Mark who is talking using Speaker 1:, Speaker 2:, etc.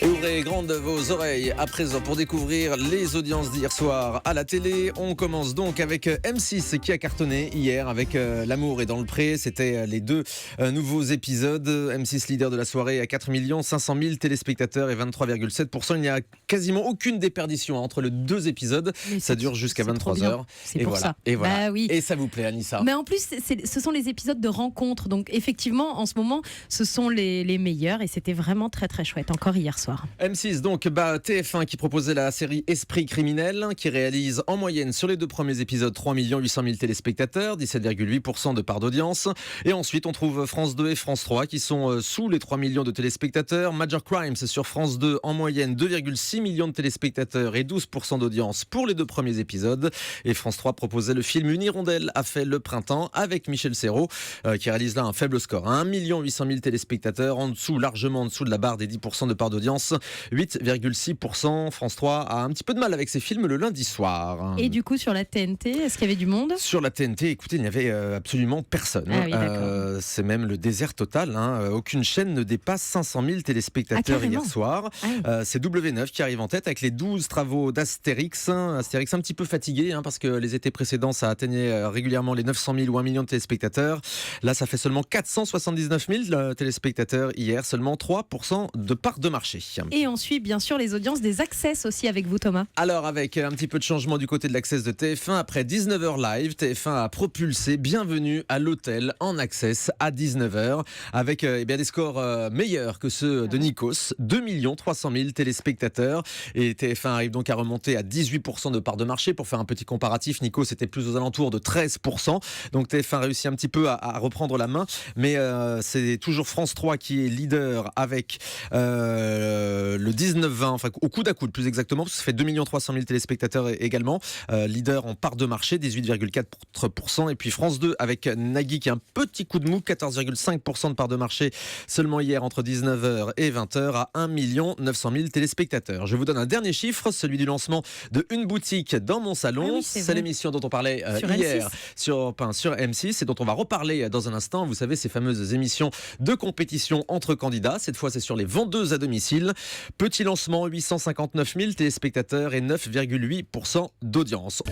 Speaker 1: Et ouvrez grandes vos oreilles à présent pour découvrir les audiences d'hier soir à la télé. On commence donc avec M6 qui a cartonné hier avec L'amour est dans le pré. C'était les deux nouveaux épisodes. M6 leader de la soirée à 4 500 000 téléspectateurs et 23,7%. Il n'y a quasiment aucune déperdition entre les deux épisodes. Ça dure jusqu'à 23h.
Speaker 2: C'est pour ça.
Speaker 1: Et voilà.
Speaker 2: Bah oui.
Speaker 1: Et ça vous plaît, Anissa?
Speaker 2: Mais en plus, ce sont les épisodes de rencontres. Donc effectivement, en ce moment, ce sont les meilleurs. Et c'était vraiment très très chouette, encore hier soir.
Speaker 1: M6 donc TF1 qui proposait la série Esprit criminel, qui réalise en moyenne sur les deux premiers épisodes 3 800 000 téléspectateurs, 17,8% de part d'audience. Et ensuite on trouve France 2 et France 3 qui sont sous les 3 millions de téléspectateurs. Major Crimes sur France 2 en moyenne 2,6 millions de téléspectateurs et 12% d'audience pour les deux premiers épisodes. Et France 3 proposait le film Une hirondelle a fait le printemps avec Michel Serrault qui réalise là un faible score, 1 800 000 téléspectateurs, en dessous, largement en dessous de la barre des 10% de part d'audience. 8,6%. France 3 a un petit peu de mal avec ses films le lundi soir.
Speaker 2: Et du coup, sur la TNT, est-ce qu'il y avait du monde?
Speaker 1: Sur la TNT, écoutez, il n'y avait absolument personne.
Speaker 2: Ah oui,
Speaker 1: c'est même le désert total. Aucune chaîne ne dépasse 500 000 téléspectateurs hier soir. C'est W9 qui arrive en tête avec les 12 travaux d'Astérix. Astérix un petit peu fatigué parce que les étés précédents, ça atteignait régulièrement les 900 000 ou 1 million de téléspectateurs. Là, ça fait seulement 479 000 téléspectateurs hier, seulement 3% de part de marché.
Speaker 2: Et on suit bien sûr les audiences des Access aussi avec vous, Thomas.
Speaker 1: Alors avec un petit peu de changement du côté de l'Access de TF1, après 19h live, TF1 a propulsé Bienvenue à l'hôtel en Access à 19h avec des scores meilleurs que ceux de Nikos, 2 300 000 téléspectateurs, et TF1 arrive donc à remonter à 18% de part de marché. Pour faire un petit comparatif, Nikos était plus aux alentours de 13%, donc TF1 réussit un petit peu à reprendre la main, mais c'est toujours France 3 qui est leader avec le 19-20, enfin au coude à coude plus exactement, parce que ça fait 2 300 000 téléspectateurs également, leader en part de marché, 18,4%, et puis France 2 avec Nagui qui a un petit coup de mou, 14,5% de part de marché seulement hier entre 19h et 20h à 1 900 000 téléspectateurs. Je vous donne un dernier chiffre, celui du lancement de Une boutique dans mon salon.
Speaker 2: Oui,
Speaker 1: c'est l'émission dont on parlait
Speaker 2: sur
Speaker 1: hier
Speaker 2: M6.
Speaker 1: sur M6 et dont on va reparler dans un instant. Vous savez, ces fameuses émissions de compétition entre candidats. Cette fois, c'est sur les vendeuses à domicile. Petit lancement, 859 000 téléspectateurs et 9,8% d'audience.